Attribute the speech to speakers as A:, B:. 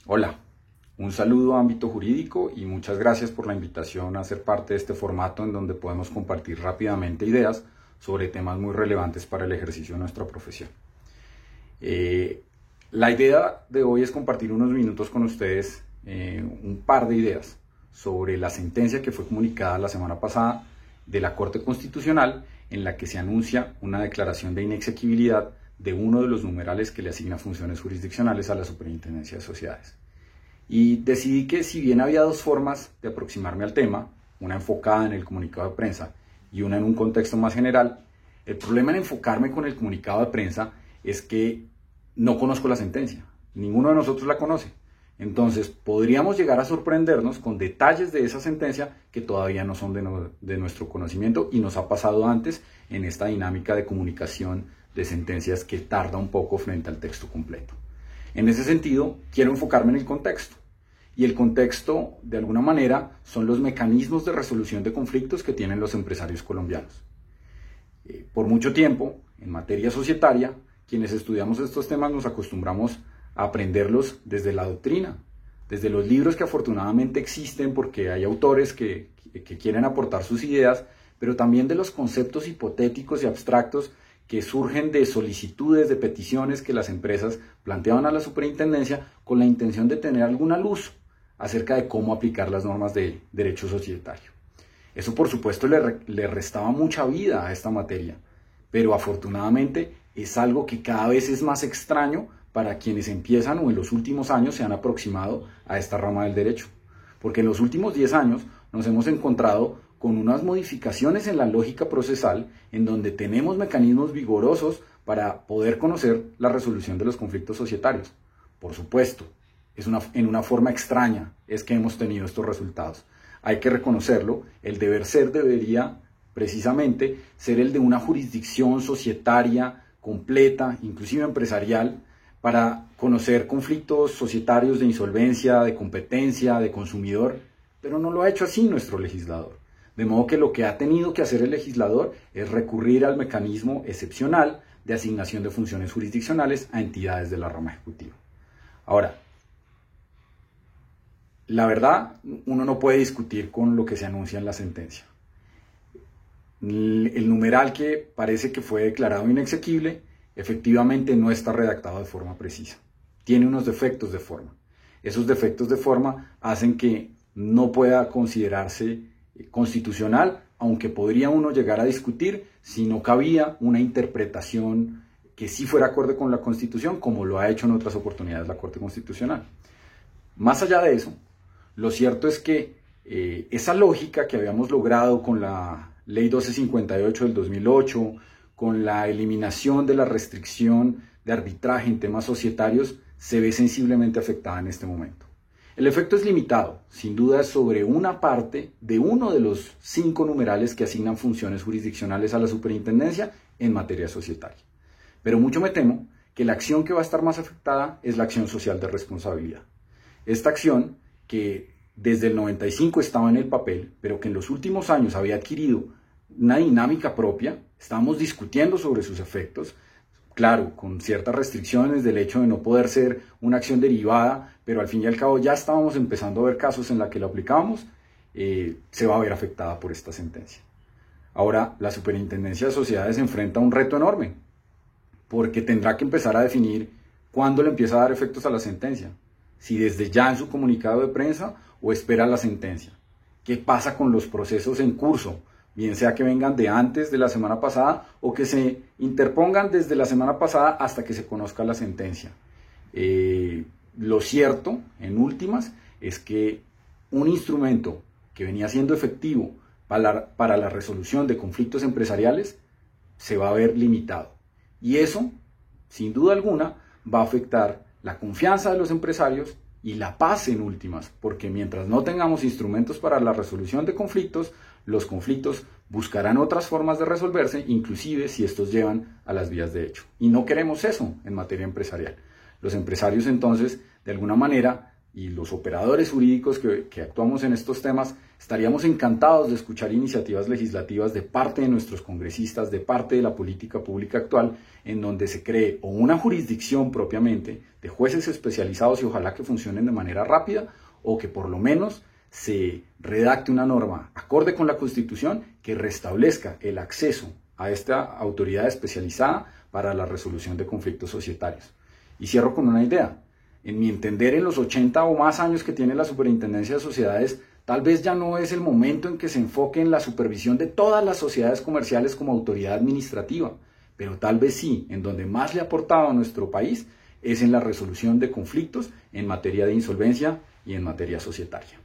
A: Hola, un saludo a ámbito jurídico y muchas gracias por la invitación a ser parte de este formato en donde podemos compartir rápidamente ideas sobre temas muy relevantes para el ejercicio de nuestra profesión. La idea de hoy es compartir unos minutos con ustedes un par de ideas sobre la sentencia que fue comunicada la semana pasada de la Corte Constitucional en la que se anuncia una declaración de inexequibilidad de uno de los numerales que le asigna funciones jurisdiccionales a la Superintendencia de Sociedades. Y decidí que si bien había dos formas de aproximarme al tema, una enfocada en el comunicado de prensa y una en un contexto más general, el problema en enfocarme con el comunicado de prensa es que no conozco la sentencia, ninguno de nosotros la conoce. Entonces podríamos llegar a sorprendernos con detalles de esa sentencia que todavía no son de nuestro conocimiento y nos ha pasado antes en esta dinámica de comunicación de sentencias que tarda un poco frente al texto completo. En ese sentido, quiero enfocarme en el contexto. Y el contexto, de alguna manera, son los mecanismos de resolución de conflictos que tienen los empresarios colombianos. Por mucho tiempo, en materia societaria, quienes estudiamos estos temas nos acostumbramos a aprenderlos desde la doctrina, desde los libros que afortunadamente existen porque hay autores que quieren aportar sus ideas, pero también de los conceptos hipotéticos y abstractos que surgen de solicitudes, de peticiones que las empresas planteaban a la superintendencia con la intención de tener alguna luz acerca de cómo aplicar las normas de derecho societario. Eso, por supuesto, le restaba mucha vida a esta materia, pero afortunadamente es algo que cada vez es más extraño para quienes empiezan o en los últimos años se han aproximado a esta rama del derecho. Porque en los últimos 10 años nos hemos encontrado con unas modificaciones en la lógica procesal en donde tenemos mecanismos vigorosos para poder conocer la resolución de los conflictos societarios. Por supuesto, en una forma extraña es que hemos tenido estos resultados. Hay que reconocerlo, el deber ser debería precisamente ser el de una jurisdicción societaria completa, inclusive empresarial, para conocer conflictos societarios de insolvencia, de competencia, de consumidor, pero no lo ha hecho así nuestro legislador. De modo que lo que ha tenido que hacer el legislador es recurrir al mecanismo excepcional de asignación de funciones jurisdiccionales a entidades de la rama ejecutiva. Ahora, la verdad, uno no puede discutir con lo que se anuncia en la sentencia. El numeral que parece que fue declarado inexequible efectivamente no está redactado de forma precisa. Tiene unos defectos de forma. Esos defectos de forma hacen que no pueda considerarse constitucional, aunque podría uno llegar a discutir si no cabía una interpretación que sí fuera acorde con la Constitución, como lo ha hecho en otras oportunidades la Corte Constitucional. Más allá de eso, lo cierto es que esa lógica que habíamos logrado con la Ley 1258 del 2008, con la eliminación de la restricción de arbitraje en temas societarios, se ve sensiblemente afectada en este momento. El efecto es limitado, sin duda, sobre una parte de uno de los 5 numerales que asignan funciones jurisdiccionales a la superintendencia en materia societaria. Pero mucho me temo que la acción que va a estar más afectada es la acción social de responsabilidad. Esta acción, que desde el 95 estaba en el papel, pero que en los últimos años había adquirido una dinámica propia, estábamos discutiendo sobre sus efectos, claro, con ciertas restricciones del hecho de no poder ser una acción derivada, pero al fin y al cabo ya estábamos empezando a ver casos en los que lo aplicábamos, se va a ver afectada por esta sentencia. Ahora, la Superintendencia de Sociedades enfrenta un reto enorme, porque tendrá que empezar a definir cuándo le empieza a dar efectos a la sentencia, si desde ya en su comunicado de prensa o espera la sentencia. ¿Qué pasa con los procesos en curso? Bien sea que vengan de antes de la semana pasada o que se interpongan desde la semana pasada hasta que se conozca la sentencia. Lo cierto, en últimas, es que un instrumento que venía siendo efectivo para la resolución de conflictos empresariales se va a ver limitado. Y eso, sin duda alguna, va a afectar la confianza de los empresarios y la paz en últimas, porque mientras no tengamos instrumentos para la resolución de conflictos, los conflictos buscarán otras formas de resolverse, inclusive si estos llevan a las vías de hecho. Y no queremos eso en materia empresarial. Los empresarios entonces, de alguna manera, y los operadores jurídicos que actuamos en estos temas estaríamos encantados de escuchar iniciativas legislativas de parte de nuestros congresistas, de parte de la política pública actual, en donde se cree o una jurisdicción propiamente de jueces especializados y ojalá que funcionen de manera rápida, o que por lo menos se redacte una norma acorde con la Constitución que restablezca el acceso a esta autoridad especializada para la resolución de conflictos societarios. Y cierro con una idea. En mi entender, en los 80 o más años que tiene la Superintendencia de Sociedades, tal vez ya no es el momento en que se enfoque en la supervisión de todas las sociedades comerciales como autoridad administrativa, pero tal vez sí, en donde más le ha aportado a nuestro país es en la resolución de conflictos en materia de insolvencia y en materia societaria.